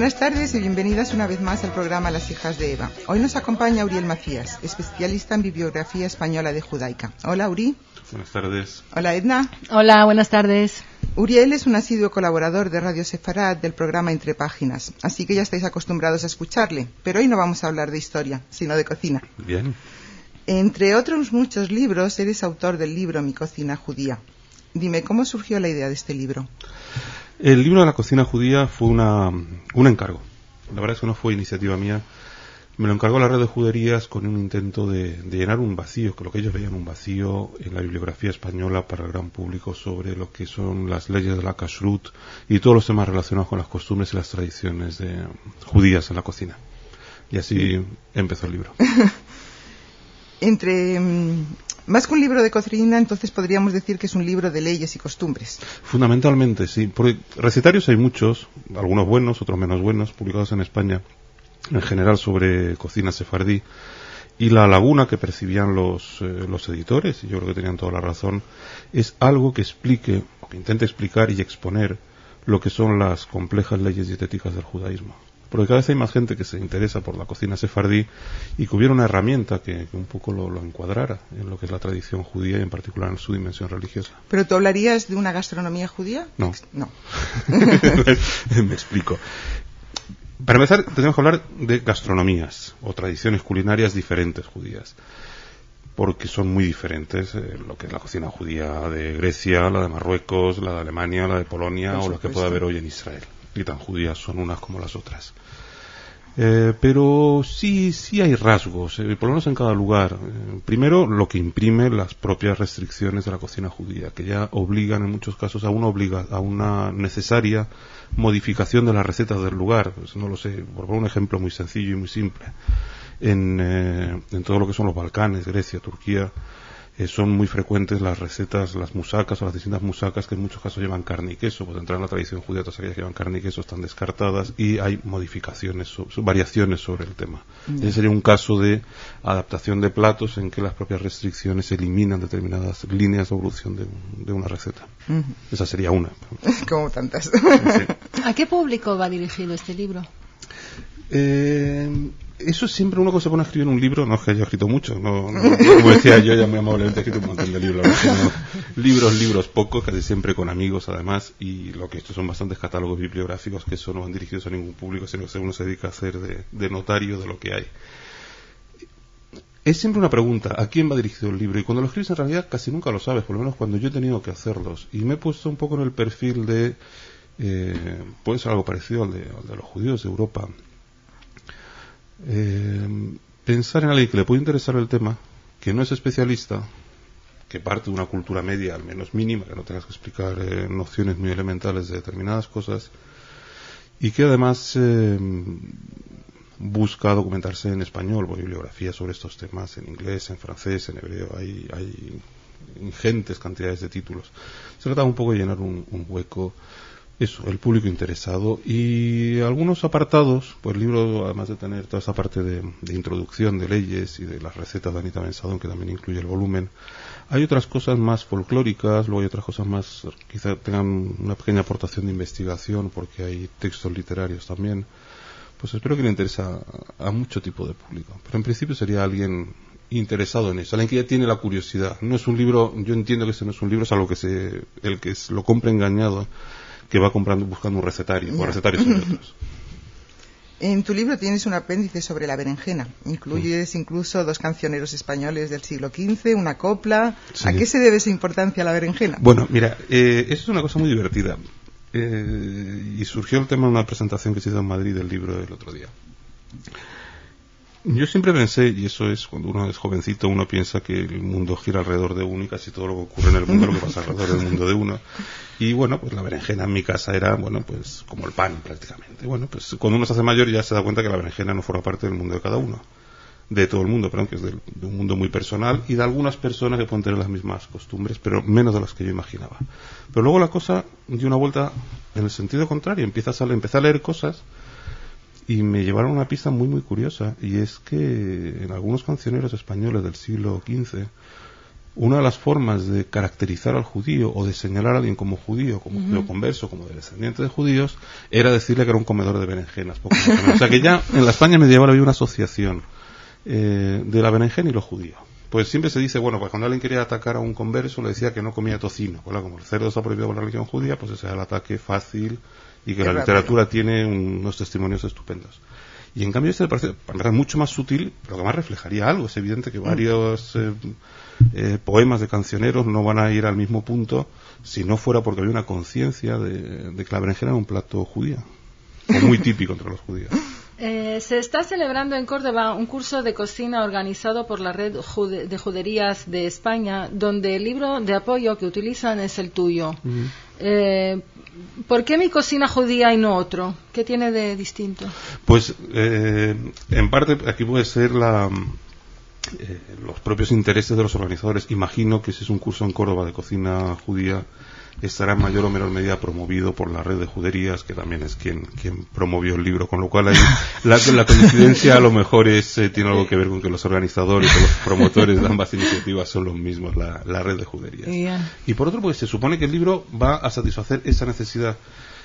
Buenas tardes y bienvenidas una vez más al programa Las hijas de Eva. Hoy nos acompaña Uriel Macías, especialista en bibliografía española de judaica. Hola, Uri. Buenas tardes. Hola, Edna. Hola, buenas tardes. Uriel es un asiduo colaborador de Radio Sefarad del programa Entre Páginas, así que ya estáis acostumbrados a escucharle. Pero hoy no vamos a hablar de historia, sino de cocina. Bien. Entre otros muchos libros, eres autor del libro Mi cocina judía. Dime, ¿cómo surgió la idea de este libro? El libro de la cocina judía fue un encargo. La verdad es que no fue iniciativa mía. Me lo encargó la red de juderías con un intento de llenar un vacío, que lo que ellos veían un vacío en la bibliografía española para el gran público sobre lo que son las leyes de la kashrut y todos los temas relacionados con las costumbres y las tradiciones judías en la cocina. Y así empezó el libro. Más que un libro de cocina, entonces podríamos decir que es un libro de leyes y costumbres. Fundamentalmente, sí. Porque recetarios hay muchos, algunos buenos, otros menos buenos, publicados en España, en general sobre cocina sefardí. Y la laguna que percibían los editores, y yo creo que tenían toda la razón, es algo que explique, o que intente explicar y exponer lo que son las complejas leyes dietéticas del judaísmo. Porque cada vez hay más gente que se interesa por la cocina sefardí y que hubiera una herramienta que un poco lo encuadrara en lo que es la tradición judía y en particular en su dimensión religiosa. ¿Pero tú hablarías de una gastronomía judía? No. No. Me explico. Para empezar, tenemos que hablar de gastronomías o tradiciones culinarias diferentes judías, porque son muy diferentes lo que es la cocina judía de Grecia, la de Marruecos, la de Alemania, la de Polonia o la que puede haber hoy en Israel. Y tan judías son unas como las otras. Pero sí hay rasgos, por lo menos en cada lugar. Primero, lo que imprime las propias restricciones de la cocina judía, que ya obligan en muchos casos a una necesaria modificación de las recetas del lugar. Pues no lo sé, por poner un ejemplo muy sencillo y muy simple. En todo lo que son los Balcanes, Grecia, Turquía, son muy frecuentes las recetas, las musacas o las distintas musacas que en muchos casos llevan carne y queso. Pues entrar en la tradición judía, todas aquellas que llevan carne y queso están descartadas y hay modificaciones, variaciones sobre el tema. Ese sería un caso de adaptación de platos en que las propias restricciones eliminan determinadas líneas de evolución de una receta. Esa sería una. Como tantas. Sí. ¿A qué público va dirigido este libro? Eso es siempre uno que se pone a escribir un libro, no es que haya escrito mucho, no, como decía yo, ya muy amablemente he escrito un montón de libros, libros pocos, casi siempre con amigos además, y lo que estos son bastantes catálogos bibliográficos que eso no van dirigidos a ningún público, sino que uno se dedica a hacer de notario de lo que hay. Es siempre una pregunta, ¿a quién va dirigido el libro? Y cuando lo escribes en realidad casi nunca lo sabes, por lo menos cuando yo he tenido que hacerlos, y me he puesto un poco en el perfil de, puede ser algo parecido al de los judíos de Europa. Pensar en alguien que le puede interesar el tema, que no es especialista, que parte de una cultura media al menos mínima, que no tengas que explicar nociones muy elementales de determinadas cosas, y que además busca documentarse en español, o bibliografía sobre estos temas en inglés, en francés, en hebreo, hay ingentes cantidades de títulos. Se trata un poco de llenar un hueco. Eso, el público interesado y algunos apartados, pues el libro, además de tener toda esa parte de introducción de leyes y de las recetas de Anita Ben Sadón, que también incluye el volumen, hay otras cosas más folclóricas, luego hay otras cosas más, quizá tengan una pequeña aportación de investigación, porque hay textos literarios también. Pues espero que le interesa a mucho tipo de público, pero en principio sería alguien interesado en eso, alguien que ya tiene la curiosidad. No es un libro, yo entiendo que ese no es un libro, es algo que el que lo compra engañado, que va buscando un recetario, o recetarios sobre otros. En tu libro tienes un apéndice sobre la berenjena. Incluyes incluso 2 cancioneros españoles del siglo XV, una copla. Sí. ¿A qué se debe esa importancia a la berenjena? Bueno, mira, eso es una cosa muy divertida. Y surgió el tema en una presentación que se hizo en Madrid del libro el otro día. Yo siempre pensé, y eso es cuando uno es jovencito, uno piensa que el mundo gira alrededor de uno y casi todo lo que ocurre en el mundo lo que pasa alrededor del mundo de uno. Y bueno, pues la berenjena en mi casa era, bueno, pues como el pan prácticamente. Bueno, pues cuando uno se hace mayor ya se da cuenta que la berenjena no forma parte del mundo de cada uno, de todo el mundo, perdón, que es de un mundo muy personal y de algunas personas que pueden tener las mismas costumbres, pero menos de las que yo imaginaba. Pero luego la cosa dio una vuelta en el sentido contrario, empecé a leer cosas y me llevaron a una pista muy muy curiosa, y es que en algunos cancioneros españoles del siglo XV una de las formas de caracterizar al judío o de señalar a alguien como judío, como judío converso, como descendiente de judíos, era decirle que era un comedor de berenjenas. O sea que ya en la España medieval había una asociación de la berenjena y lo judío. Pues siempre se dice, bueno, pues cuando alguien quería atacar a un converso le decía que no comía tocino. Pues como el cerdo está prohibido por la religión judía, pues ese era el ataque fácil y que la literatura tiene unos testimonios estupendos. Y en cambio este me parece mucho más sutil, pero que más reflejaría algo. Es evidente que varios poemas de cancioneros no van a ir al mismo punto si no fuera porque había una conciencia de que la berenjena era un plato judío, o muy típico entre los judíos. Se está celebrando en Córdoba un curso de cocina organizado por la Red de Juderías de España, donde el libro de apoyo que utilizan es el tuyo. ¿Por qué mi cocina judía y no otro? ¿Qué tiene de distinto? Pues, en parte, aquí puede ser los propios intereses de los organizadores. Imagino que si es un curso en Córdoba de cocina judía, estará en mayor o menor medida promovido por la Red de Juderías, que también es quien promovió el libro, con lo cual ahí la coincidencia a lo mejor tiene algo que ver con que los organizadores o los promotores de ambas iniciativas son los mismos, la Red de Juderías. Yeah. Y por otro, pues se supone que el libro va a satisfacer esa necesidad.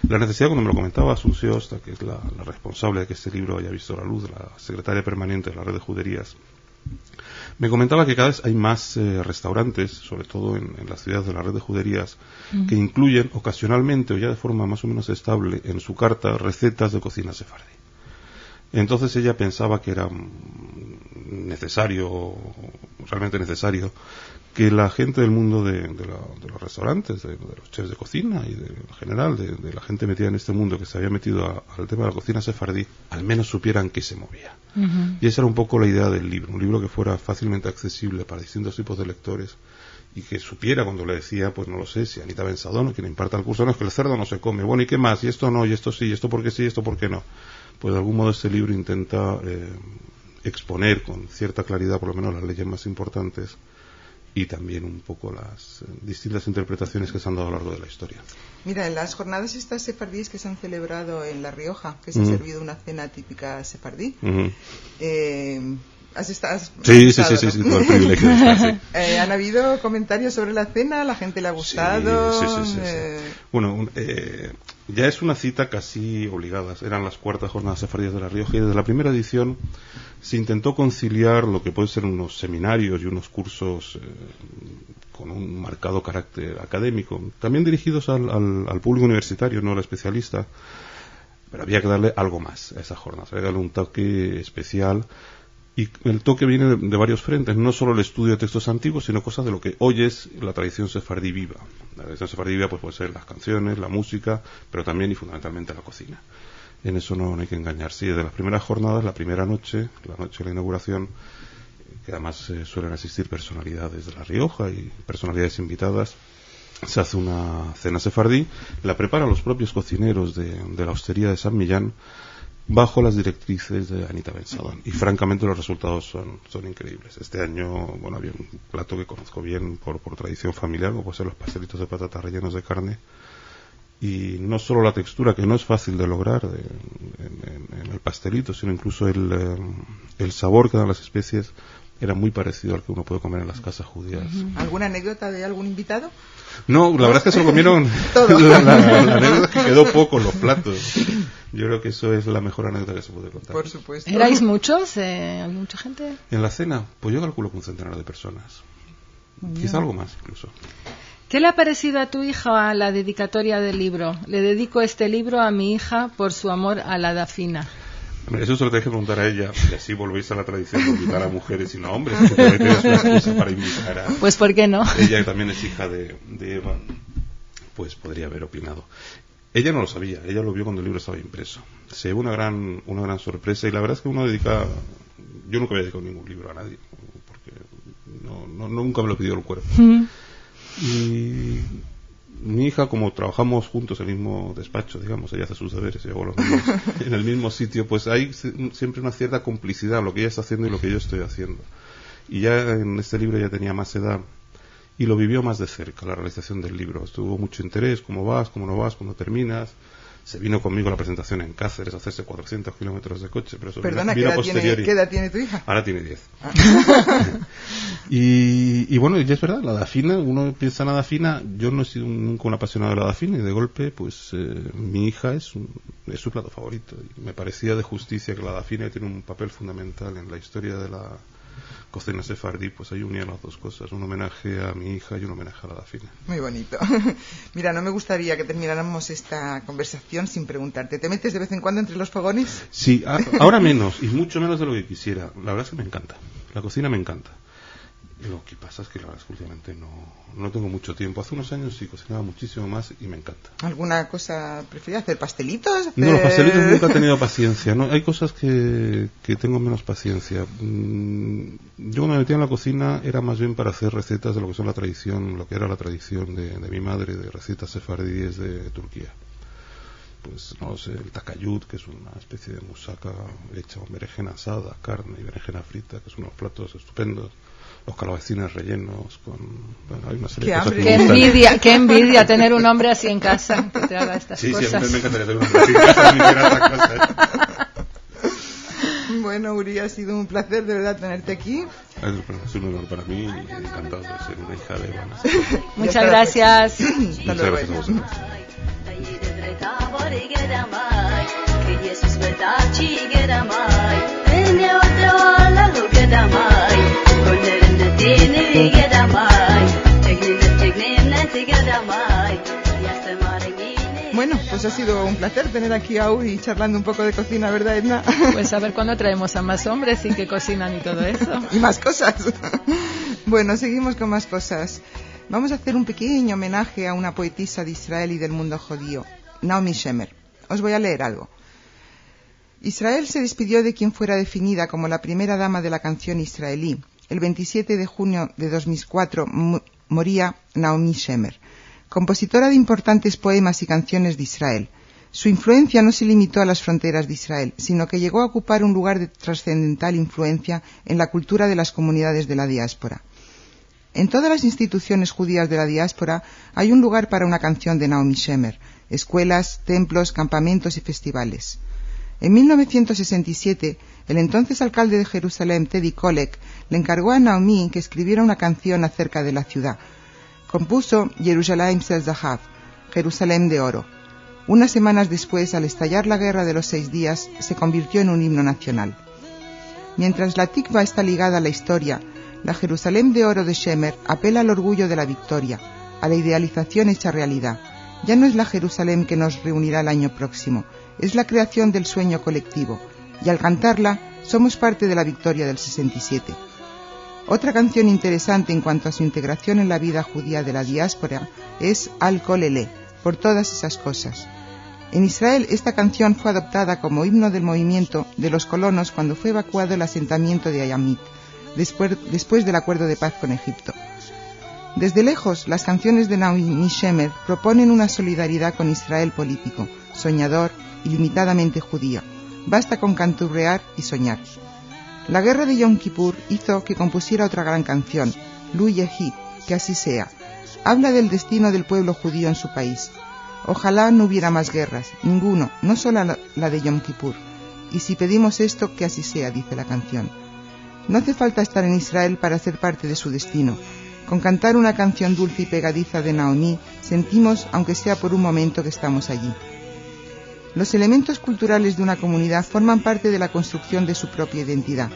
La necesidad, cuando me lo comentaba Asunción Osta, que es la responsable de que este libro haya visto la luz, la secretaria permanente de la Red de Juderías, me comentaba que cada vez hay más restaurantes, sobre todo en las ciudades de la Red de Juderías, que incluyen ocasionalmente o ya de forma más o menos estable en su carta recetas de cocina sefardí. Entonces ella pensaba que era realmente necesario, que la gente del mundo de los restaurantes, de los chefs de cocina y en general de la gente metida en este mundo que se había metido al tema de la cocina sefardí, al menos supieran qué se movía. Y esa era un poco la idea del libro, un libro que fuera fácilmente accesible para distintos tipos de lectores y que supiera cuando le decía, pues no lo sé, si Anita Bensadón, quien imparta el curso, no, es que el cerdo no se come, bueno, ¿y qué más? Y esto no, y esto sí, y esto porque sí, y esto porque no. Pues de algún modo este libro intenta exponer con cierta claridad por lo menos las leyes más importantes y también un poco las distintas interpretaciones que se han dado a lo largo de la historia. Mira, en las jornadas estas sefardíes que se han celebrado en La Rioja, que se ha servido una cena típica sefardí, ¿has estado? Sí, todo el privilegio de estar, sí. ¿Han habido comentarios sobre la cena? ¿La gente le ha gustado? Sí. Bueno, ya es una cita casi obligada. Eran las cuartas jornadas sefardíes de La Rioja y desde la primera edición se intentó conciliar lo que pueden ser unos seminarios y unos cursos con un marcado carácter académico, también dirigidos al público universitario, no al especialista, pero había que darle algo más a esas jornadas, había que darle un toque especial. Y el toque viene de varios frentes, no solo el estudio de textos antiguos, sino cosas de lo que hoy es la tradición sefardí viva. La tradición sefardí viva pues puede ser las canciones, la música, pero también y fundamentalmente la cocina. En eso no hay que engañarse. Y desde las primeras jornadas, la primera noche, la noche de la inauguración, que además suelen asistir personalidades de La Rioja y personalidades invitadas, se hace una cena sefardí, la preparan los propios cocineros de la hostería de San Millán, bajo las directrices de Anita Bensadón. Y francamente los resultados son increíbles. Este año, bueno, había un plato que conozco bien por tradición familiar, como puede ser los pastelitos de patata rellenos de carne. Y no solo la textura, que no es fácil de lograr en el pastelito, sino incluso el sabor que dan las especies era muy parecido al que uno puede comer en las casas judías. ¿Alguna anécdota de algún invitado? No, la verdad es que se lo comieron todo. La anécdota es que quedó poco en los platos. Yo creo que eso es la mejor anécdota que se puede contar. Por supuesto. ¿Erais muchos? ¿Mucha gente? En la cena, pues yo calculo que un centenar de personas. Quizá algo más incluso. ¿Qué le ha parecido a tu hija la dedicatoria del libro? Le dedico este libro a mi hija por su amor a la Dafina. Eso se lo tenés que preguntar a ella, y así volvéis a la tradición de invitar a mujeres y no a hombres, que te es una excusa para invitar a... Pues ¿por qué no? Ella, que también es hija de Eva, pues podría haber opinado. Ella no lo sabía, ella lo vio cuando el libro estaba impreso. Se llevó una gran sorpresa, y la verdad es que uno dedica... Yo nunca había dedicado ningún libro a nadie, porque nunca me lo pidió el cuerpo. Y mi hija, como trabajamos juntos en el mismo despacho, digamos, ella hace sus deberes, yo hago los mismos, en el mismo sitio, pues hay siempre una cierta complicidad, lo que ella está haciendo y lo que yo estoy haciendo. Y ya en este libro ya tenía más edad y lo vivió más de cerca, la realización del libro. Tuvo mucho interés, cómo vas, cómo no vas, cuándo terminas. Se vino conmigo a la presentación en Cáceres a hacerse 400 kilómetros de coche, pero eso Perdona, vino ¿qué edad tiene tu hija? Ahora tiene 10. Y bueno, ya es verdad, la Dafina, uno piensa en la Dafina, yo no he sido nunca un apasionado de la Dafina y de golpe, pues mi hija es su plato favorito. Y me parecía de justicia que la Dafina tiene un papel fundamental en la historia de la cocina sefardí, pues ahí unían las dos cosas, un homenaje a mi hija y un homenaje a la Dafina. Muy bonito. Mira, no me gustaría que termináramos esta conversación sin preguntarte, ¿te metes de vez en cuando entre los fogones? Sí, ahora menos, y mucho menos de lo que quisiera. La verdad es que me encanta, la cocina me encanta. Lo que pasa es que la verdad es que últimamente no tengo mucho tiempo. Hace unos años sí cocinaba muchísimo más y me encanta. ¿Alguna cosa preferida? ¿Hacer pastelitos? No, los pastelitos nunca he tenido paciencia. No, hay cosas que tengo menos paciencia. Yo cuando me metía en la cocina era más bien para hacer recetas de lo que son la tradición, lo que era la tradición de mi madre, de recetas sefardíes de Turquía. Pues no sé, el takayut, que es una especie de musaca hecha con berenjena asada, carne y berenjena frita, que son unos platos estupendos. Los calabacines rellenos con... Bueno, hay una serie de cosas que me gustan. Qué envidia tener un hombre así en casa que te haga estas cosas. Sí, a mí me encantaría tener un hombre así en casa y hiciera estas cosas. Bueno, Uri, ha sido un placer de verdad tenerte aquí. Es un honor para mí y encantado de ser una hija de Ivana. Muchas gracias. Muchas gracias a vosotros. Bueno, pues ha sido un placer tener aquí a Uri charlando un poco de cocina, ¿verdad, Edna? Pues a ver cuándo traemos a más hombres y que cocinan y todo eso. Y más cosas. Bueno, seguimos con más cosas. Vamos a hacer un pequeño homenaje a una poetisa de Israel y del mundo judío, Naomi Shemer. Os voy a leer algo. Israel se despidió de quien fuera definida como la primera dama de la canción israelí. El 27 de junio de 2004 moría Naomi Shemer, compositora de importantes poemas y canciones de Israel. Su influencia no se limitó a las fronteras de Israel, sino que llegó a ocupar un lugar de trascendental influencia en la cultura de las comunidades de la diáspora. En todas las instituciones judías de la diáspora hay un lugar para una canción de Naomi Shemer, escuelas, templos, campamentos y festivales. En 1967, el entonces alcalde de Jerusalén, Teddy Kollek, le encargó a Naomi que escribiera una canción acerca de la ciudad. Compuso Yerushalayim Shel Zahav, Jerusalén de oro. Unas semanas después, al estallar la Guerra de los 6 días, se convirtió en un himno nacional. Mientras la Tikva está ligada a la historia, la Jerusalén de oro de Shemer apela al orgullo de la victoria, a la idealización hecha realidad. Ya no es la Jerusalén que nos reunirá el año próximo, es la creación del sueño colectivo, y al cantarla somos parte de la victoria del 67. Otra canción interesante en cuanto a su integración en la vida judía de la diáspora es Al Kolele, por todas esas cosas. En Israel esta canción fue adoptada como himno del movimiento de los colonos cuando fue evacuado el asentamiento de Ayamit, después del acuerdo de paz con Egipto. Desde lejos, las canciones de Naomi Shemer proponen una solidaridad con Israel político, soñador, ilimitadamente judío. Basta con canturrear y soñar. La guerra de Yom Kippur hizo que compusiera otra gran canción, Lu Yehi, que así sea. Habla del destino del pueblo judío en su país. Ojalá no hubiera más guerras, ninguno, no solo la de Yom Kippur. Y si pedimos esto, que así sea, dice la canción. No hace falta estar en Israel para ser parte de su destino. Con cantar una canción dulce y pegadiza de Naomi, sentimos, aunque sea por un momento, que estamos allí. Los elementos culturales de una comunidad forman parte de la construcción de su propia identidad.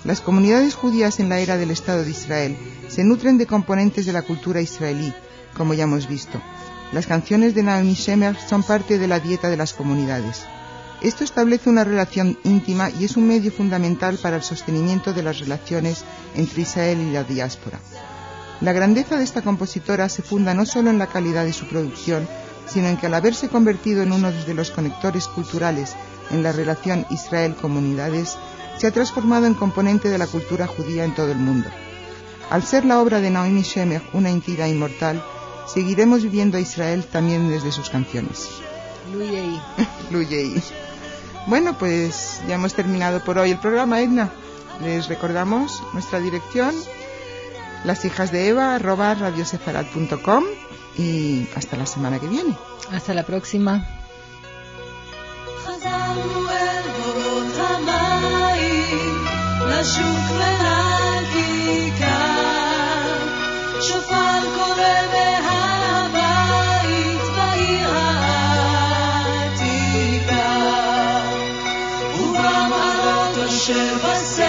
Las comunidades judías en la era del Estado de Israel se nutren de componentes de la cultura israelí, como ya hemos visto. Las canciones de Naomi Shemer son parte de la dieta de las comunidades. Esto establece una relación íntima y es un medio fundamental para el sostenimiento de las relaciones entre Israel y la diáspora. La grandeza de esta compositora se funda no solo en la calidad de su producción, sino en que al haberse convertido en uno de los conectores culturales en la relación Israel-comunidades, se ha transformado en componente de la cultura judía en todo el mundo. Al ser la obra de Naomi Shemer una entidad inmortal, seguiremos viviendo a Israel también desde sus canciones. Luyei. Luyei. Bueno, pues ya hemos terminado por hoy el programa, Edna. Les recordamos nuestra dirección, lashijasdeeva@radiosefarad.com, y hasta la semana que viene. Hasta la próxima. חזרנו אל בורות המים, לשוק ולכיכר, שופר קורא מהבית בעיר העתיקה, ובמערות אשר בסדר